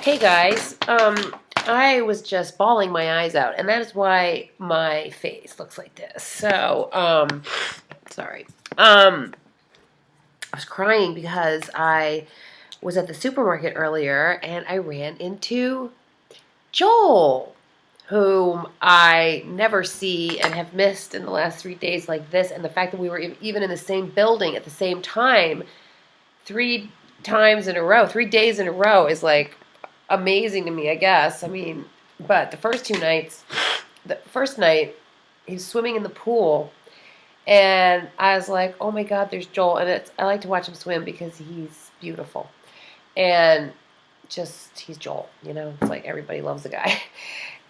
Hey guys, I was just bawling my eyes out, and that is why my face looks like this. So, sorry. I was crying because I was at the supermarket earlier and I ran into Joel, whom I never see and have missed in the last 3 days like this. And the fact that we were even in the same building at the same time 3 times in a row, 3 days in a row is like amazing to me, I guess. I mean, but the first night, he was swimming in the pool, and I was like, oh my God, there's Joel. And I like to watch him swim because he's beautiful. And he's Joel, It's like everybody loves the guy.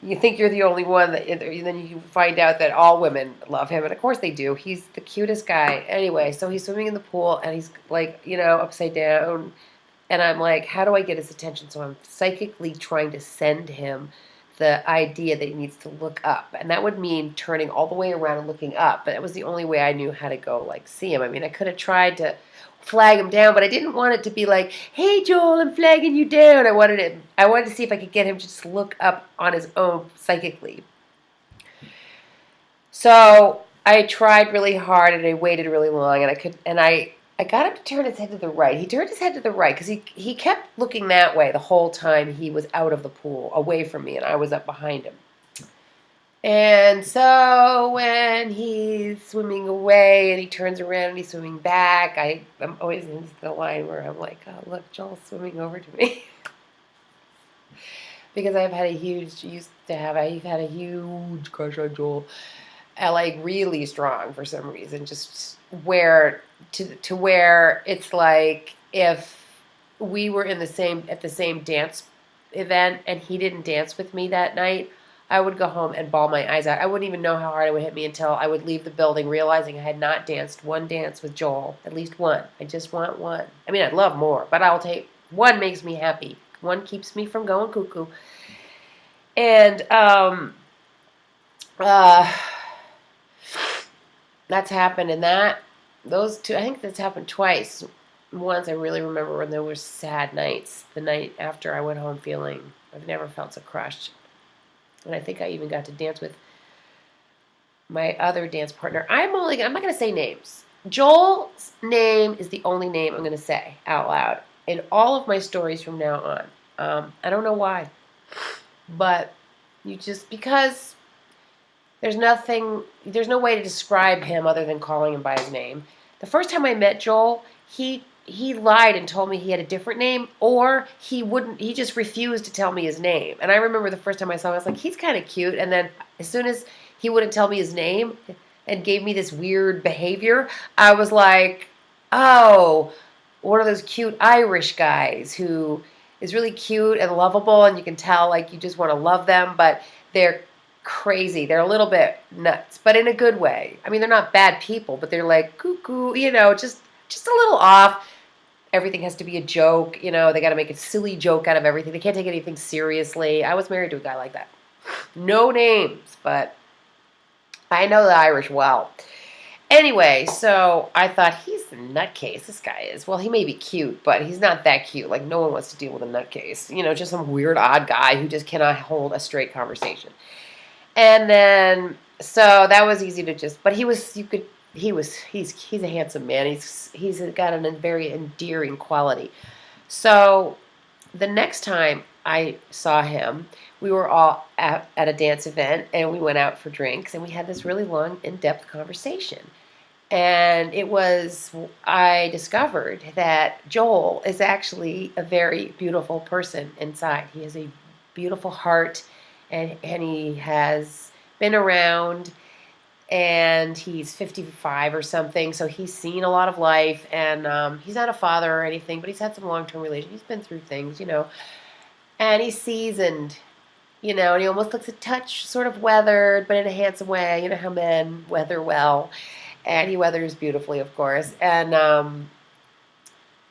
You think you're the only one, then you find out that all women love him, and of course they do. He's the cutest guy. Anyway, so he's swimming in the pool, and he's like, upside down, and I'm like, how do I get his attention? So I'm psychically trying to send him the idea that he needs to look up, and that would mean turning all the way around and looking up, but it was the only way I knew how to go, like, see him. I mean, I could have tried to flag him down, but I didn't want it to be like, hey Joel, I'm flagging you down. I wanted to see if I could get him to just look up on his own psychically. So I tried really hard and I waited really long, and I got him to turn his head to the right. He turned his head to the right because he kept looking that way the whole time he was out of the pool, away from me, and I was up behind him. And so when he's swimming away and he turns around and he's swimming back, I'm always into the line where I'm like, oh, look, Joel's swimming over to me. Because I've had a huge crush on Joel. Like really strong for some reason, just where to where it's like if we were at the same dance event and he didn't dance with me that night, I would go home and bawl my eyes out. I wouldn't even know how hard it would hit me until I would leave the building realizing I had not danced one dance with Joel. At least one. I just want one. I mean, I'd love more, but I'll take one. Makes me happy. One keeps me from going cuckoo. And that's happened, and those two, I think that's happened twice. Once I really remember when there were sad nights, the night after I went home feeling I've never felt so crushed. And I think I even got to dance with my other dance partner. I'm not going to say names. Joel's name is the only name I'm going to say out loud in all of my stories from now on. I don't know why, but because there's no way to describe him other than calling him by his name. The first time I met Joel, he lied and told me he had a different name, or he just refused to tell me his name. And I remember the first time I saw him, I was like, he's kind of cute. And then as soon as he wouldn't tell me his name and gave me this weird behavior, I was like, oh, one of those cute Irish guys who is really cute and lovable, and you can tell, like, you just want to love them, but they're crazy. They're a little bit nuts, but in a good way. I mean, they're not bad people, but they're like cuckoo, just a little off. Everything has to be a joke, they got to make a silly joke out of everything. They can't take anything seriously. I was married to a guy like that. No names, but I know the Irish well. Anyway, so I thought, he's a nutcase, this guy is. Well, he may be cute, but he's not that cute. Like, no one wants to deal with a nutcase. Just some weird, odd guy who just cannot hold a straight conversation. And then, so that was easy to but he's a handsome man. He's got a very endearing quality. So the next time I saw him, we were all at a dance event, and we went out for drinks, and we had this really long, in-depth conversation. And I discovered that Joel is actually a very beautiful person inside. He has a beautiful heart, and he has been around, and he's 55 or something, so he's seen a lot of life, and he's not a father or anything, but he's had some long-term relationships. He's been through things, and he's seasoned, and he almost looks a touch sort of weathered, but in a handsome way. You know how men weather well, and he weathers beautifully, of course. And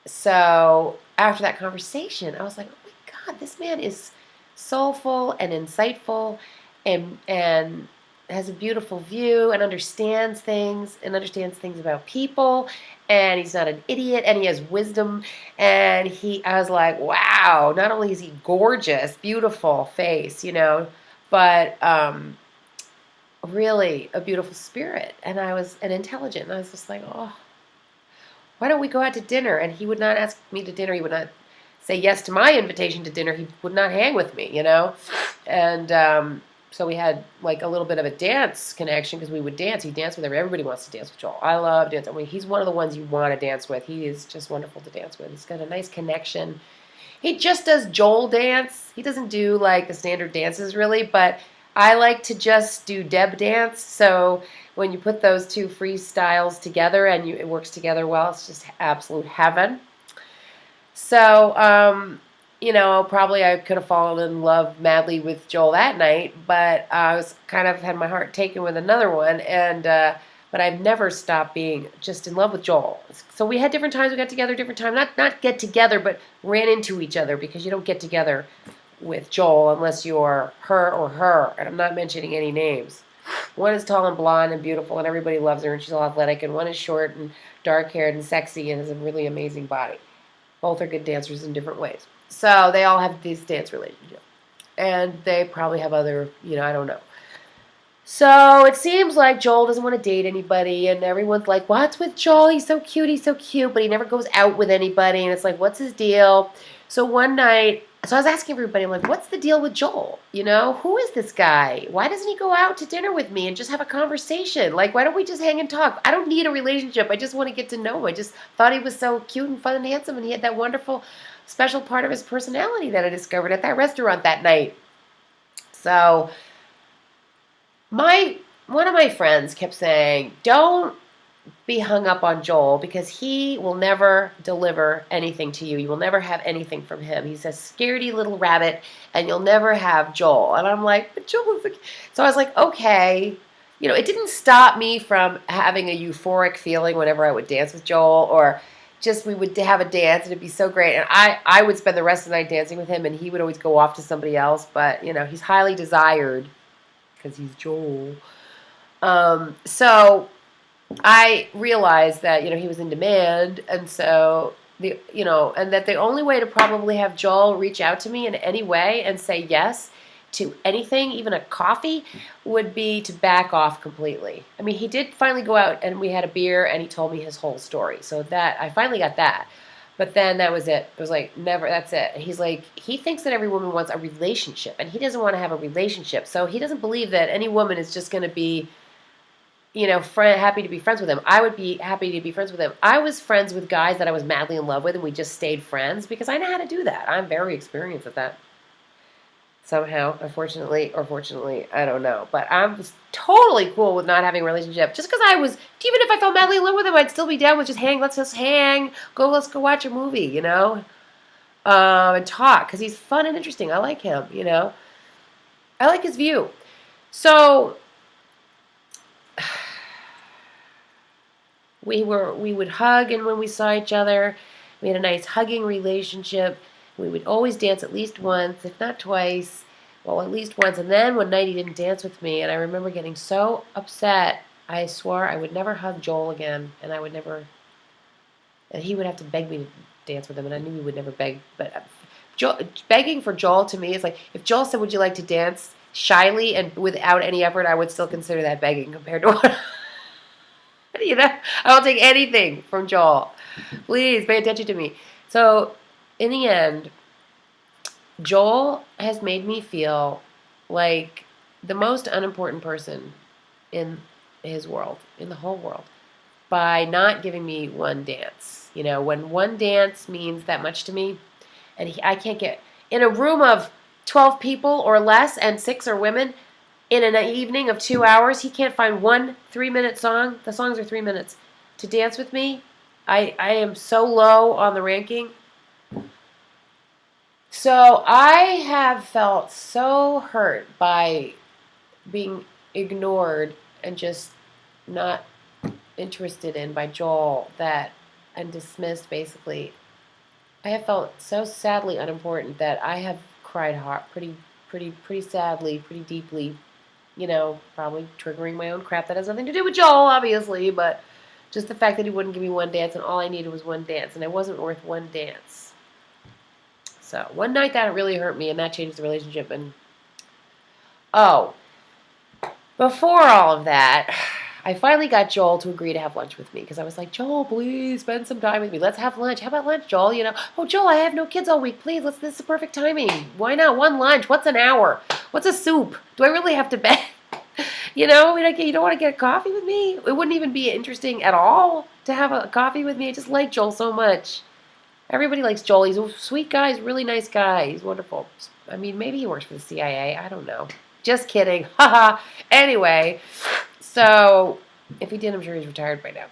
so after that conversation, I was like, oh my God, this man is soulful and insightful and has a beautiful view and understands things about people, and he's not an idiot, and he has wisdom. And I was like, wow, not only is he gorgeous, beautiful face, but really a beautiful spirit, and intelligent. And I was just like, oh, why don't we go out to dinner? And he would not ask me to dinner. He would not say yes to my invitation to dinner. He would not hang with me, And so we had like a little bit of a dance connection because we would dance. He danced with everybody. Wants to dance with Joel. I love dancing. I mean, he's one of the ones you want to dance with. He is just wonderful to dance with. He's got a nice connection. He just does Joel dance. He doesn't do like the standard dances really, but I like to just do Deb dance. So when you put those two freestyles together and it works together well, it's just absolute heaven. So, probably I could have fallen in love madly with Joel that night, but I was kind of had my heart taken with another one, and but I've never stopped being just in love with Joel. So we had different times. We got together different times. Not get together, but ran into each other because you don't get together with Joel unless you're her or her, and I'm not mentioning any names. One is tall and blonde and beautiful, and everybody loves her, and she's all athletic, and one is short and dark-haired and sexy and has a really amazing body. Both are good dancers in different ways. So they all have this dance relationship. And they probably have other, I don't know. So it seems like Joel doesn't want to date anybody, and everyone's like, what's with Joel? He's so cute, but he never goes out with anybody, and it's like, what's his deal? So one night, I was asking everybody, I'm like, what's the deal with Joel? Who is this guy? Why doesn't he go out to dinner with me and just have a conversation? Like, why don't we just hang and talk? I don't need a relationship. I just want to get to know him. I just thought he was so cute and fun and handsome, and he had that wonderful, special part of his personality that I discovered at that restaurant that night. So one of my friends kept saying, don't be hung up on Joel because he will never deliver anything to you. You will never have anything from him. He's a scaredy little rabbit, and you'll never have Joel. And I'm like, but Joel is So I was like, okay. It didn't stop me from having a euphoric feeling whenever I would dance with Joel, or just we would have a dance and it'd be so great. And I would spend the rest of the night dancing with him, and he would always go off to somebody else. But, he's highly desired because he's Joel. So I realized that, he was in demand, and so and that the only way to probably have Joel reach out to me in any way and say yes to anything, even a coffee, would be to back off completely. I mean, he did finally go out and we had a beer and he told me his whole story. So that I finally got that. But then that was it. It was like, never, that's it. And he's like, he thinks that every woman wants a relationship, and he doesn't want to have a relationship. So he doesn't believe that any woman is just going to be happy to be friends with him. I would be happy to be friends with him. I was friends with guys that I was madly in love with, and we just stayed friends because I know how to do that. I'm very experienced at that. Somehow, unfortunately, or fortunately, I don't know. But I was totally cool with not having a relationship. Just because even if I felt madly in love with him, I'd still be down with just hang. Let's just hang. Let's go watch a movie, and talk. Because he's fun and interesting. I like him, I like his view. So we would hug, and when we saw each other, we had a nice hugging relationship. We would always dance at least once, if not twice. Well, at least once. And then one night he didn't dance with me, and I remember getting so upset. I swore I would never hug Joel again, and he would have to beg me to dance with him, and I knew he would never beg. But begging for Joel to me is like, if Joel said, would you like to dance shyly and without any effort, I would still consider that begging compared to what... I don't take anything from Joel. Please pay attention to me. So, in the end, Joel has made me feel like the most unimportant person in his world, in the whole world, by not giving me one dance. When one dance means that much to me, and I can't get in a room of 12 people or less, and 6 are women, in an evening of 2 hours, he can't find one 3-minute song. The songs are 3 minutes to dance with me. I am so low on the ranking. So I have felt so hurt by being ignored and just not interested in by Joel and dismissed, basically. I have felt so sadly unimportant that I have cried hard, pretty sadly, pretty deeply. You know, probably triggering my own crap that has nothing to do with Joel, obviously, but just the fact that he wouldn't give me one dance, and all I needed was one dance, and I wasn't worth one dance. So one night that really hurt me, and that changed the relationship. And oh, before all of that, I finally got Joel to agree to have lunch with me because I was like, Joel, please spend some time with me. Let's have lunch. How about lunch, Joel? You know, oh, Joel, I have no kids all week. Please, this is the perfect timing. Why not one lunch? What's an hour? What's a soup? Do I really have to beg? You know, you don't want to get a coffee with me? It wouldn't even be interesting at all to have a coffee with me. I just like Joel so much. Everybody likes Joel. He's a sweet guy. He's a really nice guy. He's wonderful. I mean, maybe he works for the CIA. I don't know. Just kidding. Haha. Anyway, so if he did, I'm sure he's retired by now.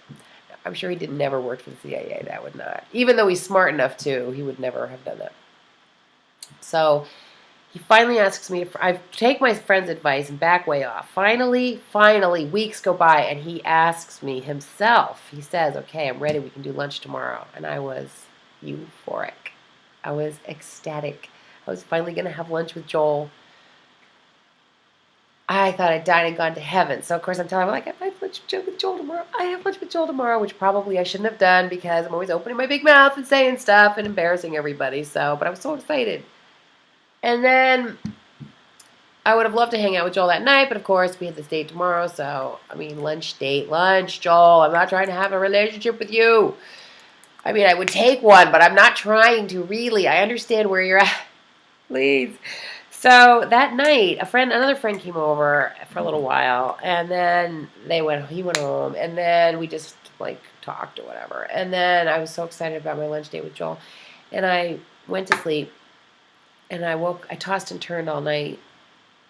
I'm sure he did never work for the CIA. That would not. Even though he's smart enough to, he would never have done that. So he finally asks me to, I take my friend's advice and back way off. Finally, weeks go by, and he asks me himself. He says, okay, I'm ready. We can do lunch tomorrow. And I was euphoric. I was ecstatic. I was finally going to have lunch with Joel. I thought I'd died and gone to heaven. So, of course, I'm telling him, like, I have lunch with Joel tomorrow. I have lunch with Joel tomorrow, which probably I shouldn't have done because I'm always opening my big mouth and saying stuff and embarrassing everybody. So, but I was so excited. And then I would have loved to hang out with Joel that night, but of course we had this date tomorrow. So, I mean, lunch, Joel. I'm not trying to have a relationship with you. I mean, I would take one, but I'm not trying to really. I understand where you're at. Please. So that night, another friend came over for a little while, and then he went home, and then we just like talked or whatever. And then I was so excited about my lunch date with Joel, and I went to sleep, and I tossed and turned all night,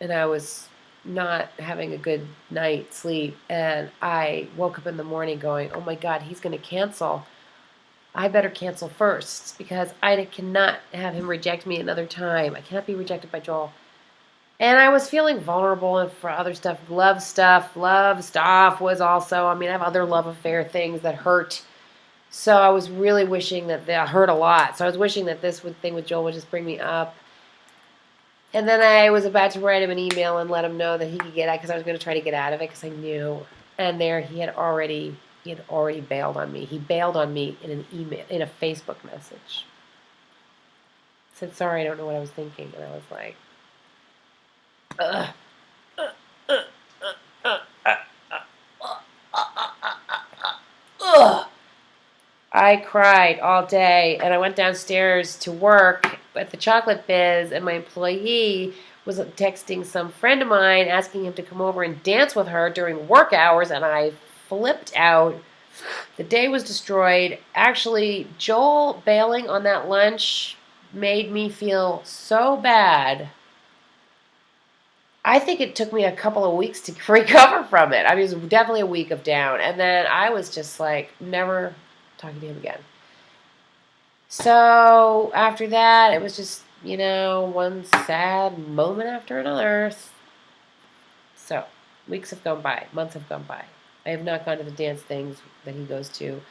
and I was not having a good night's sleep, and I woke up in the morning going, oh my God, he's going to cancel. I better cancel first because I cannot have him reject me another time. I cannot be rejected by Joel. And I was feeling vulnerable and for other stuff. Love stuff was also, I mean, I have other love affair things that hurt. So I was really wishing that hurt a lot. So I was wishing that this thing with Joel would just bring me up. And then I was about to write him an email and let him know that he could get out because I was going to try to get out of it because I knew. And there he had already bailed on me. He bailed on me in an email, in a Facebook message. Said, sorry, I don't know what I was thinking. And I was like, I cried all day, and I went downstairs to work at the Chocolate Biz, and my employee was texting some friend of mine asking him to come over and dance with her during work hours, and I flipped out. The day was destroyed. Actually, Joel bailing on that lunch made me feel so bad. I think it took me a couple of weeks to recover from it. I mean, it was definitely a week of down. And then I was just like, never talking to him again. So after that, it was just, one sad moment after another. So weeks have gone by. Months have gone by. I have not gone to the dance things that he goes to.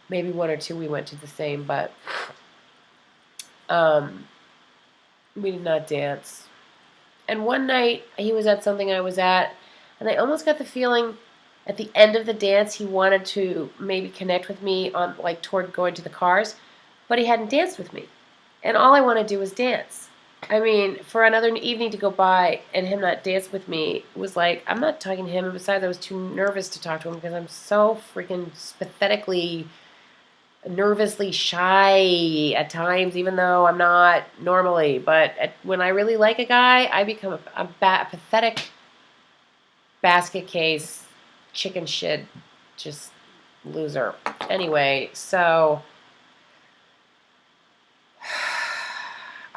Maybe one or two we went to the same, but we did not dance. And one night, he was at something I was at, and I almost got the feeling at the end of the dance he wanted to maybe connect with me on toward going to the cars, but he hadn't danced with me. And all I want to do is dance. I mean, for another evening to go by and him not dance with me was like, I'm not talking to him. And besides, I was too nervous to talk to him because I'm so freaking pathetically, nervously shy at times, even though I'm not normally. But when I really like a guy, I become a pathetic basket case, chicken shit, just loser. Anyway, so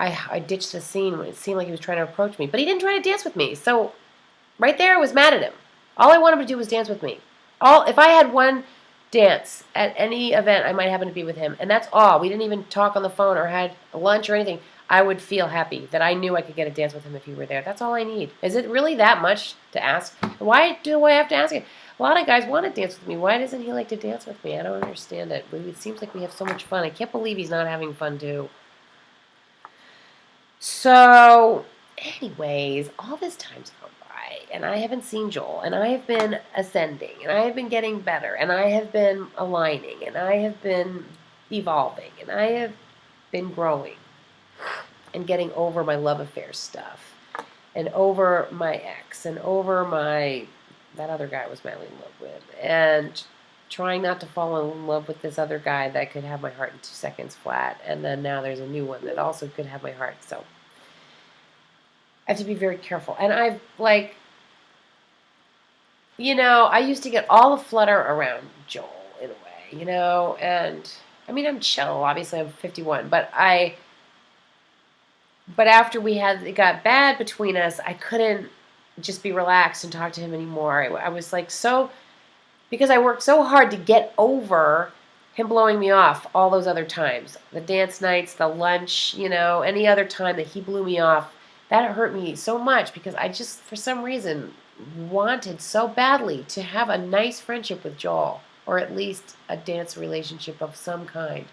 I ditched the scene when it seemed like he was trying to approach me. But he didn't try to dance with me. So right there, I was mad at him. All I wanted him to do was dance with me. If I had one dance at any event, I might happen to be with him. And that's all. We didn't even talk on the phone or had lunch or anything. I would feel happy that I knew I could get a dance with him if he were there. That's all I need. Is it really that much to ask? Why do I have to ask it? A lot of guys want to dance with me. Why doesn't he like to dance with me? I don't understand it. It seems like we have so much fun. I can't believe he's not having fun too. So, anyways, all this time's gone by. and I haven't seen Joel, and I have been ascending, and I have been getting better, and I have been aligning, and I have been evolving, and I have been growing and getting over my love affair stuff, and over my ex, and over that other guy I was madly in love with, and trying not to fall in love with this other guy that could have my heart in 2 seconds flat, and then now there's a new one that also could have my heart, so I have to be very careful. And I've, like, I used to get all the flutter around Joel in a way, and I mean, I'm chill, obviously I'm 51, but after it got bad between us, I couldn't just be relaxed and talk to him anymore. I was like because I worked so hard to get over him blowing me off all those other times. The dance nights, the lunch, any other time that he blew me off, that hurt me so much because I just, for some reason, wanted so badly to have a nice friendship with Joel, or at least a dance relationship of some kind.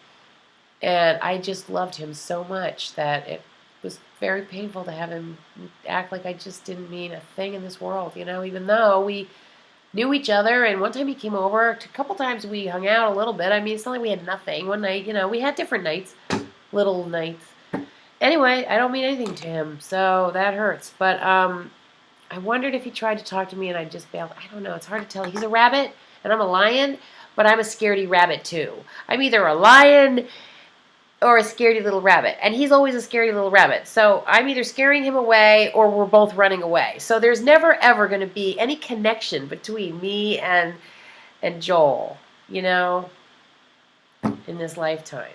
And I just loved him so much that it was very painful to have him act like I just didn't mean a thing in this world, even though we knew each other. And one time he came over, a couple times we hung out a little bit. I mean, it's not like we had nothing. One night, we had different nights, little nights. Anyway, I don't mean anything to him, so that hurts. But I wondered if he tried to talk to me and I just bailed. I don't know. It's hard to tell. He's a rabbit and I'm a lion, but I'm a scaredy rabbit too. I'm either a lion or a scaredy little rabbit. And he's always a scaredy little rabbit. So I'm either scaring him away or we're both running away. So there's never, ever going to be any connection between me and Joel, in this lifetime.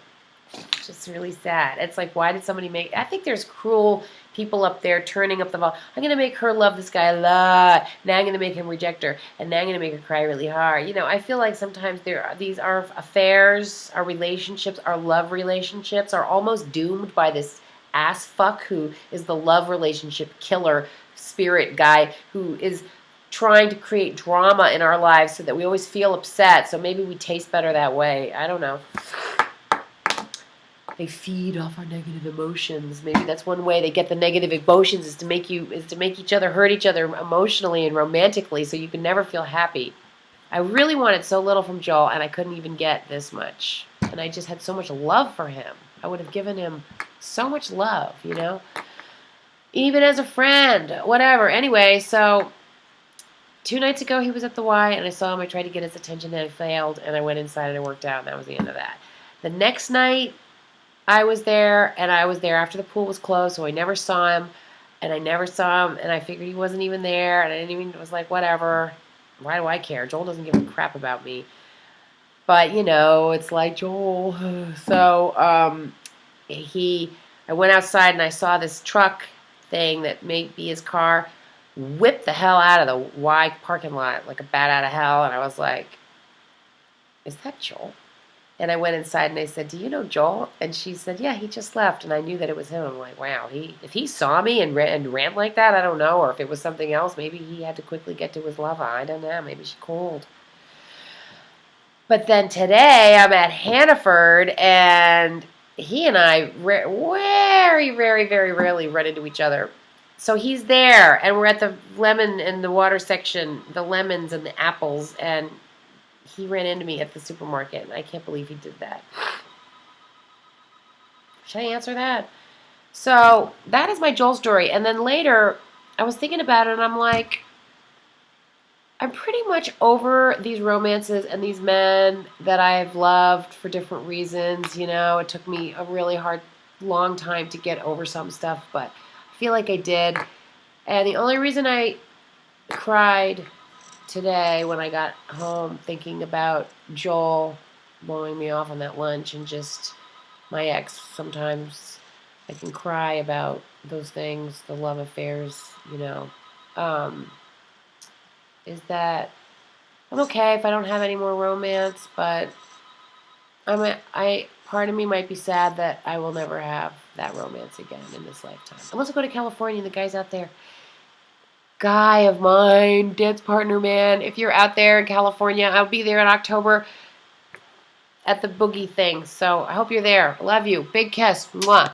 It's just really sad. It's like, why did somebody I think there's cruel people up there turning up the volume. I'm going to make her love this guy a lot. Now I'm going to make him reject her. And now I'm going to make her cry really hard. I feel like sometimes these are affairs, our relationships, our love relationships are almost doomed by this ass fuck who is the love relationship killer spirit guy who is trying to create drama in our lives so that we always feel upset. So maybe we taste better that way. I don't know. They feed off our negative emotions. Maybe that's one way they get the negative emotions is to make each other hurt each other emotionally and romantically, so you can never feel happy. I really wanted so little from Joel, and I couldn't even get this much. And I just had so much love for him. I would have given him so much love, even as a friend, whatever. Anyway, so 2 nights ago he was at the Y, and I saw him. I tried to get his attention, and I failed, and I went inside and I worked out, and that was the end of that. The next night, I was there, and I was there after the pool was closed, so I never saw him, and I figured he wasn't even there, and I was like, whatever, why do I care? Joel doesn't give a crap about me, but, it's like Joel, so, I went outside, and I saw this truck thing that may be his car, whip the hell out of the Y parking lot, like a bat out of hell, and I was like, is that Joel? And I went inside and I said, do you know Joel? And she said, yeah, he just left. And I knew that it was him. I'm like, wow, if he saw me and ran like that, I don't know. Or if it was something else, maybe he had to quickly get to his lover. I don't know. Maybe she called. But then today I'm at Hannaford and he and I very, very, very rarely run into each other. So he's there and we're at the lemon and the water section, the lemons and the apples, and he ran into me at the supermarket, and I can't believe he did that. Should I answer that? So that is my Joel story. And then later, I was thinking about it, and I'm like, I'm pretty much over these romances and these men that I've loved for different reasons. It took me a really long time to get over some stuff, but I feel like I did. And the only reason I cried today when I got home thinking about Joel blowing me off on that lunch and just my ex, sometimes I can cry about those things, the love affairs, is that I'm okay if I don't have any more romance, but part of me might be sad that I will never have that romance again in this lifetime. Unless I go to California and the guy's out there. Guy of mine, dance partner, man. If you're out there in California, I'll be there in October at the boogie thing. So I hope you're there. Love you. Big kiss. Mwah.